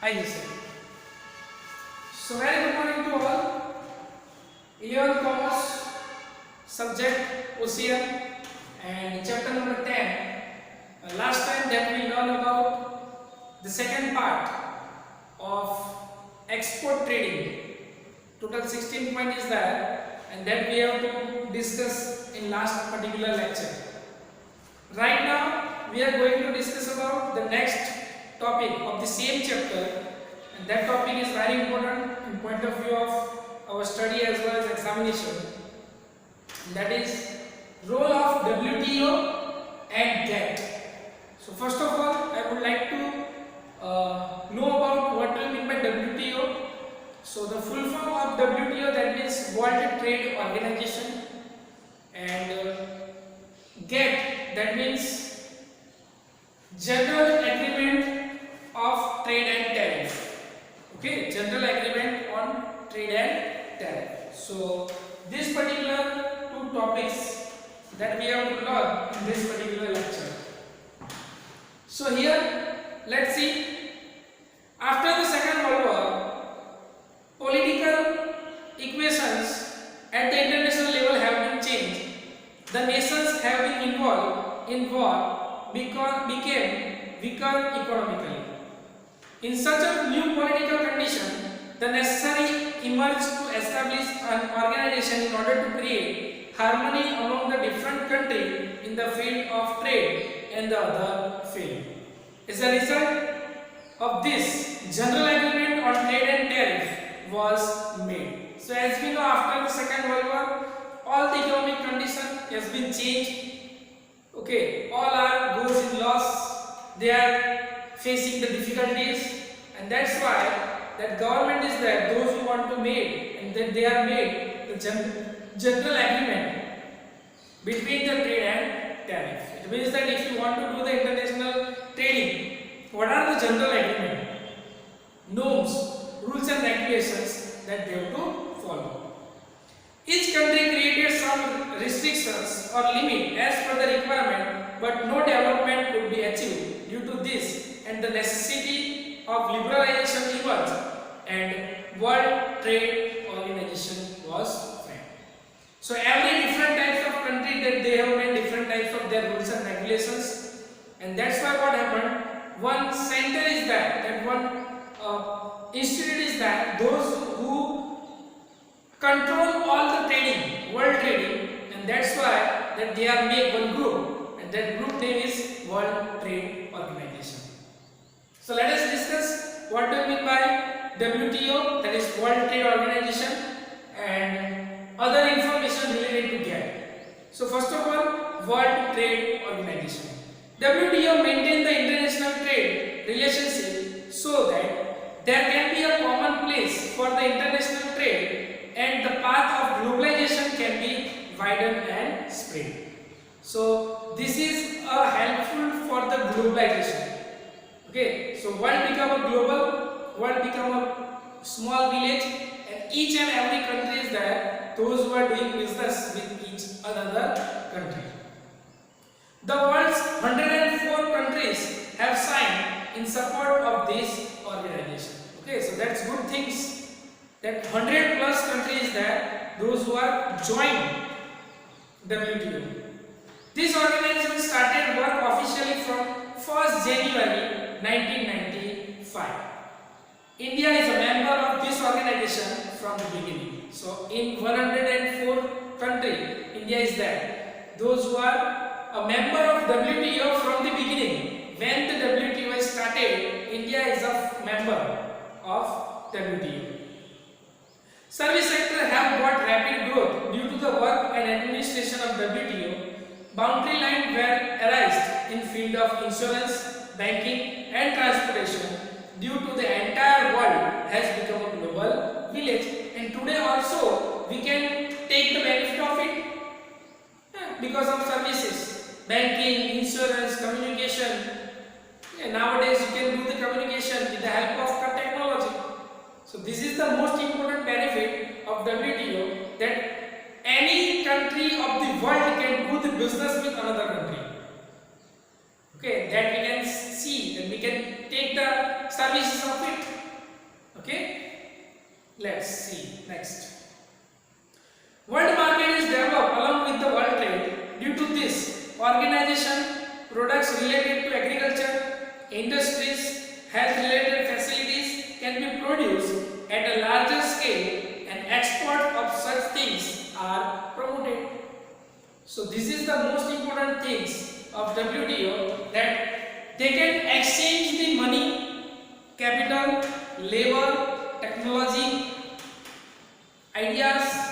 Yes, sir. So very good morning to all. 11th Commerce subject OCM and chapter number 10. Last time that we learned about the second part of export trading. Total 16 points is there, and that we have to discuss in last particular lecture. Right now we are going to discuss about the next topic of the same chapter, and that topic is very important in point of view of our study as well as examination. And that is role of WTO and GATT. So first of all, I would like to know about what do you mean by WTO. So the full form of WTO, that means World Trade Organization, and GATT, that means General Agreement of Trade and Tariff. Okay, General Agreement on Trade and Tariff. So these particular two topics that we have to learn in this particular lecture. So here let's see, after the Second World War, political equations at the international level have been changed. The nations have been involved in war became weaker economically. In such a new political condition, the necessary emerged to establish an organization in order to create harmony among the different countries in the field of trade and the other field. As a result of this, General Agreement on Trade and Tariff was made. So as we know, after the Second World War, all the economic condition has been changed. Okay, all are goes in loss. They are facing the difficulties, and that's why that government is there. Those who want to make, and then they are made the general agreement between the trade and tariff. It means that if you want to do the international trading, what are the general agreement, norms, rules and regulations that they have to follow. Each country created some restrictions or limit as per the requirement, but no development could be achieved due to this, and the necessity of liberalization emerged, and World Trade Organization was framed. So every different types of country that they have made different types of their rules and regulations, and that's why what happened. One center is that one institute is that those who control all the trading, world trading, and that's why that they are make one group, and that group name is World Trade Organization. So let us discuss what do we mean by WTO, that is World Trade Organization, and other information related to GATT. So first of all, World Trade Organization. WTO maintains the international trade relationship so that there can be a common place for the international trade, and the path of globalization can be widened and spread. So this is helpful for the globalization. Okay, so world become a global, world become a small village, and each and every country is there, those who are doing business with each another country. The world's 104 countries have signed in support of this organization. Okay, so that's good things, that 100 plus countries there, those who are joined WTO. This organization started work officially from 1st January 1995. India is a member of this organization from the beginning. So in 104 countries, India is there. Those who are a member of WTO from the beginning. When the WTO started, India is a member of WTO. Service sector have got rapid growth due to the work and administration of WTO. Boundary lines were erased in field of insurance, banking and transportation due to the entire world has become a global village, and today also we can take the benefit of it because of services. Banking, insurance, communication. Nowadays you can do the communication with the help of technology. So this is the most important benefit of WTO, that any country of the world can do the business with another country. Okay, that we can see, and we can take the services of it. Let's see next. World market is developed along with the world trade. Due to this organization, products related to agriculture, industries, health related facilities can be produced at a larger scale and export of such things are promoted. So this is the most important things of WTO, that they can exchange the money, capital, labor, technology, ideas.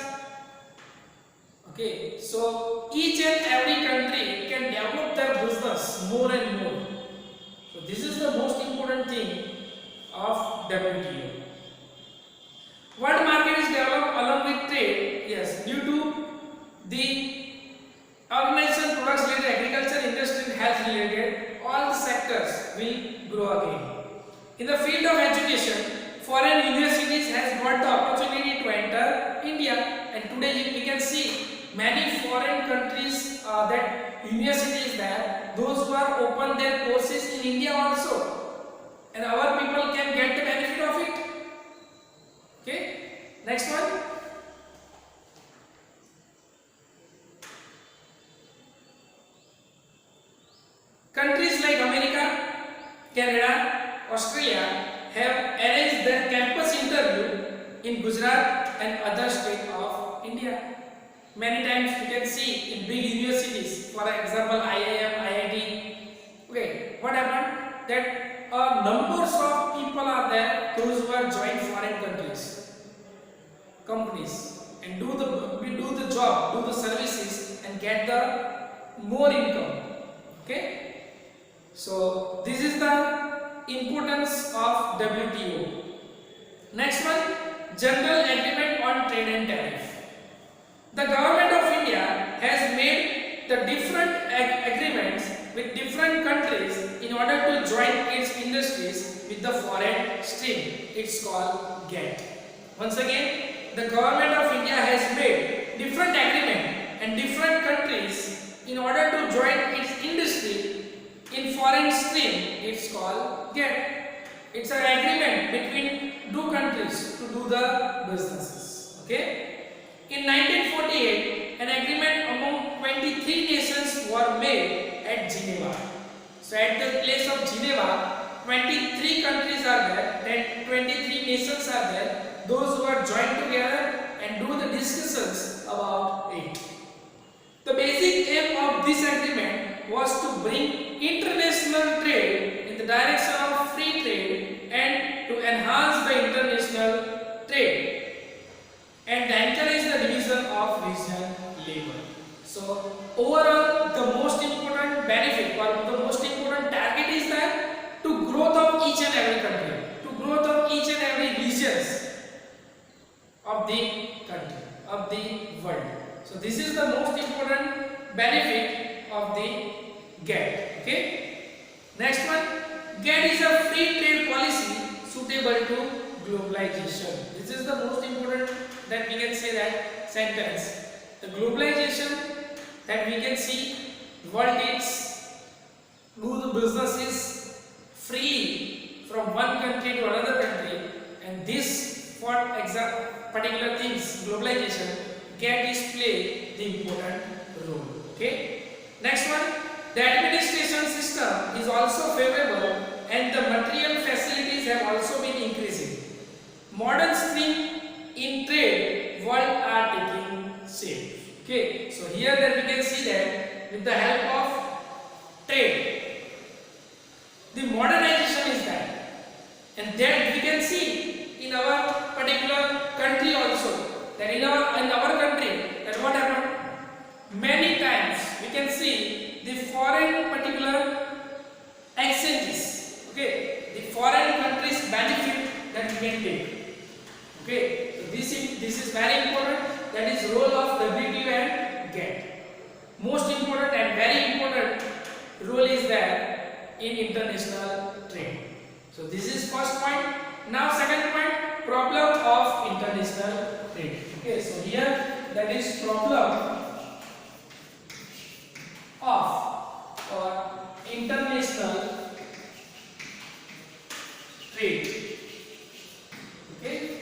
Okay, so each and every country can develop their business more and more. So this is the most important thing of WTO. World market is developed along with trade. Yes, due to the organization, products related, agriculture, industry, and health related, all the sectors will grow again. In the field of education, foreign universities has got the opportunity to enter India, and today we can see many foreign countries that universities there, those who are open their courses in India also, and our people can get the benefit of it. Okay, next one. Countries like America, Canada, Australia have arranged their campus interview in Gujarat and other states of India. Many times you can see in big universities, for example IIM, IIT. Okay, what happened? That numbers of people are there, those who are joined foreign companies, and do the job, do the services, and get the more income. Okay, so this is the importance of WTO. Next one, General Agreement on Trade and Tariff. The government of India has made the different agreements with different countries in order to join its industries with the foreign stream. It's called GATT. Once again, the government of India has made different agreements and different countries in order to join its industry in foreign stream. It's called GATT. It's an agreement between two countries to do the businesses. Okay. In 1948, an agreement among 23 nations were made at Geneva. So at the place of Geneva, 23 countries are there and 23 nations are there, those who are joined together and do the discussions about it. The basic aim of this agreement was to bring international trade in the direction of free trade and to enhance the international trade and encourage the division of regional labor. So overall, the most important benefit or the most important target is that to growth of each and every country, to growth of each and every regions of the country, of the world. So this is the most important benefit of the GATT. Okay. Next one, GATT is a free trade policy suitable to globalization. This is the most important that we can say that sentence. The globalization that we can see world needs do the businesses freely from one country to another country, and this for example particular things globalization GATT is play the important role. Okay. Next one, the administration system is also favorable and the material facilities have also been increasing. Modern stream in trade world are taking shape. Okay, so here that we can see that with the help of trade, the modernization is there, and that we can see in our particular country also. That in our country, that what happened? Many times we can see the foreign particular exchanges. Okay, the foreign countries benefit that we can take. Okay, so this is very important. That is role of WTO and GATT. Most important and very important role is there in international trade. So this is first point. Now second point, problem of international trade. Okay, so here that is problem of international trade. Okay.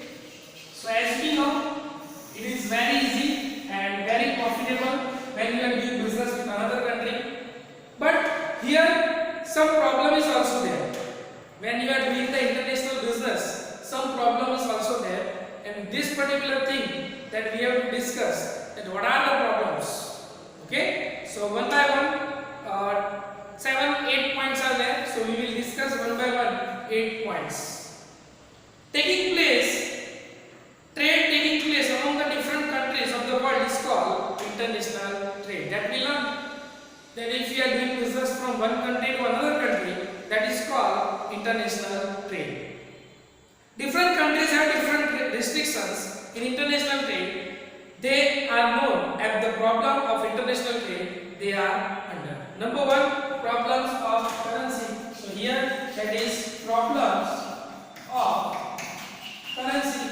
profitable when you are doing business with another country. But here some problem is also there. When you are doing the international business, some problem is also there, and this particular thing that we have to discuss, that what are the problems. Okay, so one by one, 7-8 points are there, so we will discuss one by one 8 points. Taking place, trade taking place among the different countries of the world is called international trade. That we learn. Then if we are doing business from one country to another country, that is called international trade. Different countries have different restrictions in international trade. They are known as the problem of international trade they are under. Number one, problems of currency. So here that is problems of currency.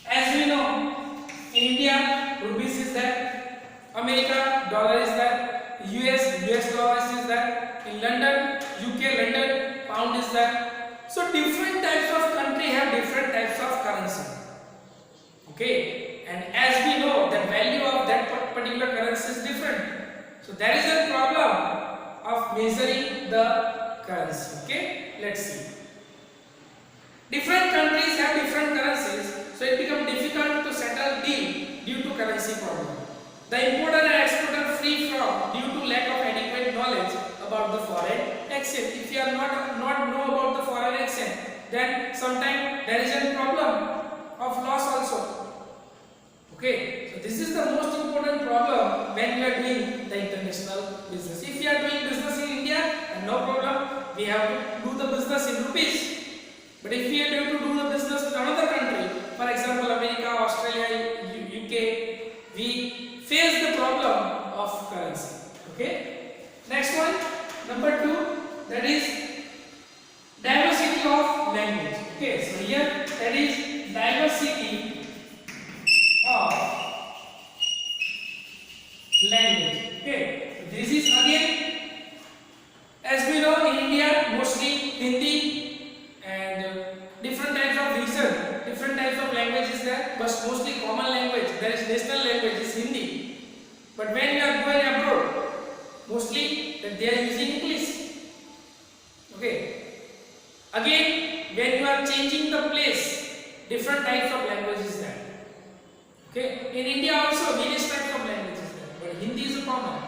As we know, in India rupees is there, America dollar is there, US dollars is there, in London, UK London pound is there. So different types of country have different types of currency. Okay, and as we know, the value of that particular currency is different. So there is a problem of measuring the currency. Okay, let's see. Different countries have different currencies, so it becomes difficult to settle deal due to currency problem. The importer and exporter free from due to lack of adequate knowledge about the foreign exchange. If you are not know about the foreign exchange, then sometimes there is a problem of loss also. Okay, so this is the most important problem when we are doing the international business. If you are doing business in India, then no problem, we have to do the business in rupees. But if we are going to do the business with another country, for example America, Australia, UK, we face the problem of currency. Okay, next one, number 2, that is diversity of language. Okay, so here that is diversity of language. Okay, so this is again, as we know, in India mostly Hindi and different types of region, different types of languages there, but mostly common language, there is national language is Hindi. But when you are going abroad, mostly that they are using English. Okay, again when you are changing the place, different types of languages there. Okay, in India also various types of languages there, but Hindi is common.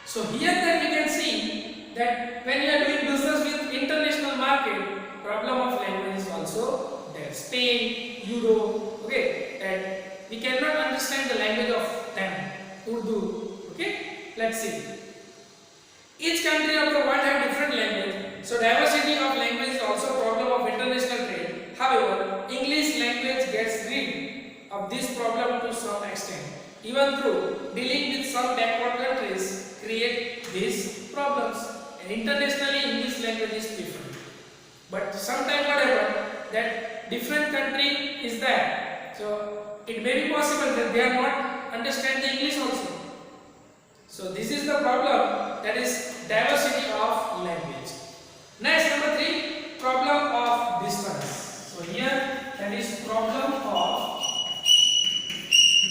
So here that we can see that when you are doing business with international market, problem of language is also there. Spain, Euro, okay, that we cannot understand the language of them, Urdu. Okay, let's see. Each country of the world have different language, so diversity of language is also a problem of international trade. However, English language gets rid of this problem to some extent. Even though dealing with some backward countries create these problems, and internationally English language is preferred. But sometimes what happens that different country is there, so it may be possible that they are not understand the English also. So this is the problem, that is diversity of language. Next, number 3, problem of distance. So here that is problem of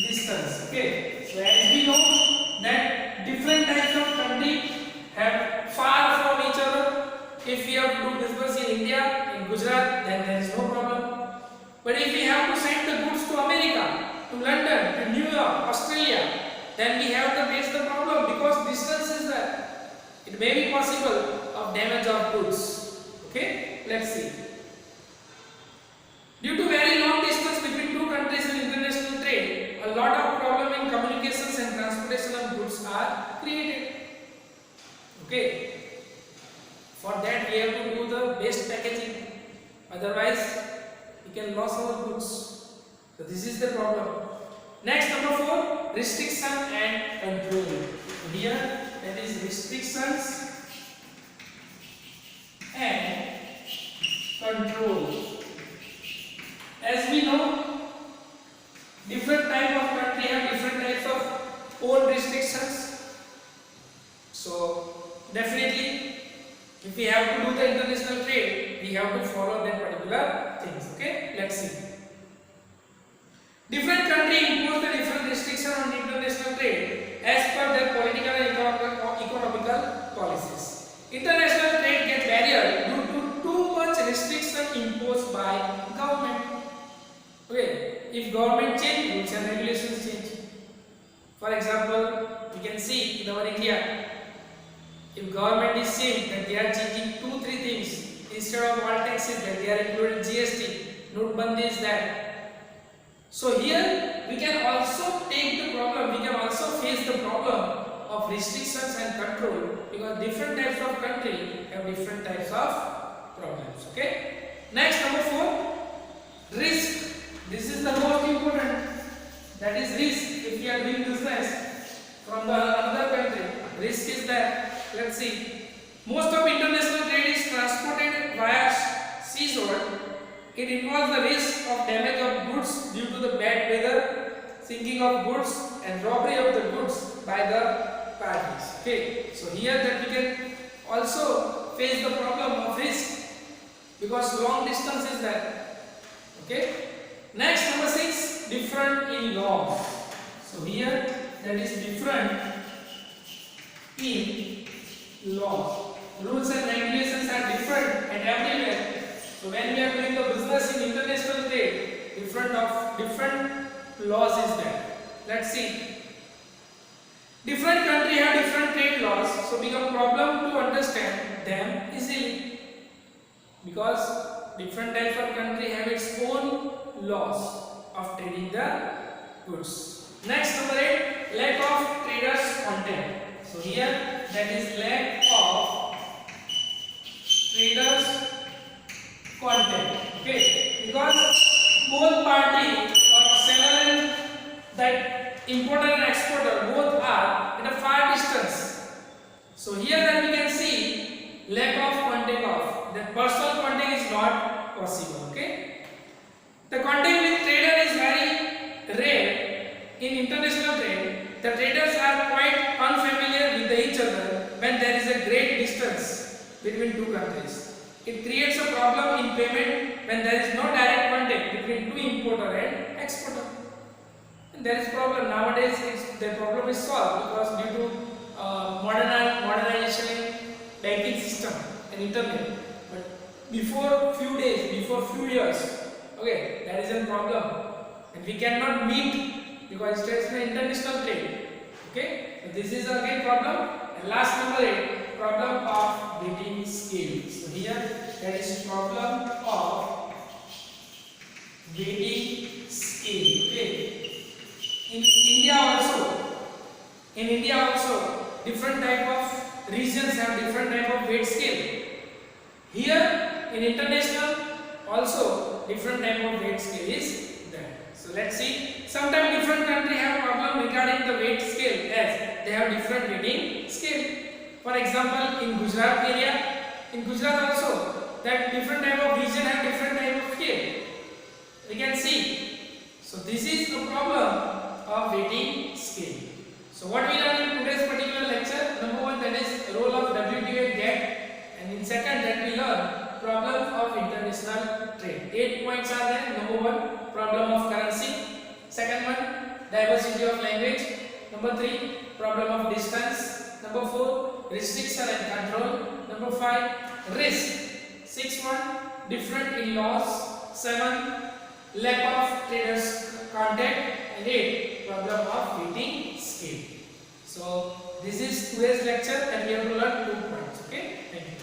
distance. Okay, so as we know that different types of country have far from each other. If we have to do business in India, in Gujarat, then there is no problem. But if we have to send the goods to America, to London, to New York, Australia, then we have to face the problem because distance is there. It may be possible of damage of goods. Okay, let's see. Due to very long distance between two countries in international trade, a lot of problem in communications and transportation of goods are created. Okay. For that we have to do the best packaging, otherwise we can lose our goods. So this is the problem. Next, number 4, restriction and control. Here that is restrictions and control. As we know, different type of country have different types of own restrictions. So definitely if we have to do the international trade, we have to follow that particular things. Okay, let's see. Different country impose the different restriction on international For example, we can see in our India, if government is saying that they are changing 2-3 things instead of all taxes, that they are including GST, Notbandi is that. So here we can also take the problem, we can also face the problem of restrictions and control, because different types of country have different types of problems. Okay. Next, number 4, risk. This is the most important. That is risk. If we are doing business from the another country, risk is that. Let's see. Most of international trade is transported via seashore. It involves the risk of damage of goods due to the bad weather, sinking of goods, and robbery of the goods by the parties. Okay. So here that we can also face the problem of risk, because long distance is there. Okay. Next, number 6, different in law. So here that is different in law. Rules and regulations are different and everywhere. So when we are doing the business in international trade, different laws is there. Let's see. Different country have different trade laws, so become problem to understand them easily, because different types of country have its own laws of trading the goods. Next, number 8, lack of traders contact. So here that is lack of traders contact. Okay, because both party or seller, that importer and exporter, both are at a far distance. So here that we can see lack of contact of that personal contact is not possible. Okay, the contact with trader is very rare in international trade. The traders are quite unfamiliar with each other when there is a great distance between two countries. It creates a problem in payment when there is no direct contact between two importer and exporter. And there is problem nowadays. The problem is solved because due to modernization in banking system and internet. But before few days, before few years, okay, there is a problem, and we cannot meet because it is an international trade. Okay, so this is again problem. And last, number 8, problem of weighting scale. So here there is problem of weighting scale. Okay, in India also different type of regions have different type of weight scale. Here in international also different type of weight scale is there. So let's see. Sometimes different country have problem regarding the weight scale, as they have different weighting scale. For example, in Gujarat area, in Gujarat also that different type of region have different type of scale. We can see. So this is a problem of weighting scale. So what we learn in today's particular lecture, number 1, that is role of WTO and GATT, and in second that we learn problem of international trade. 8 points are there. Number 1, problem of currency. Second one, diversity of language. Number 3, problem of distance. Number 4, restriction and control. Number 5, risk. 6 one, different in laws. 7, lack of traders contact. And 8, problem of weighting scale. So this is today's lecture, and we have to learn 2 points. Okay, thank you.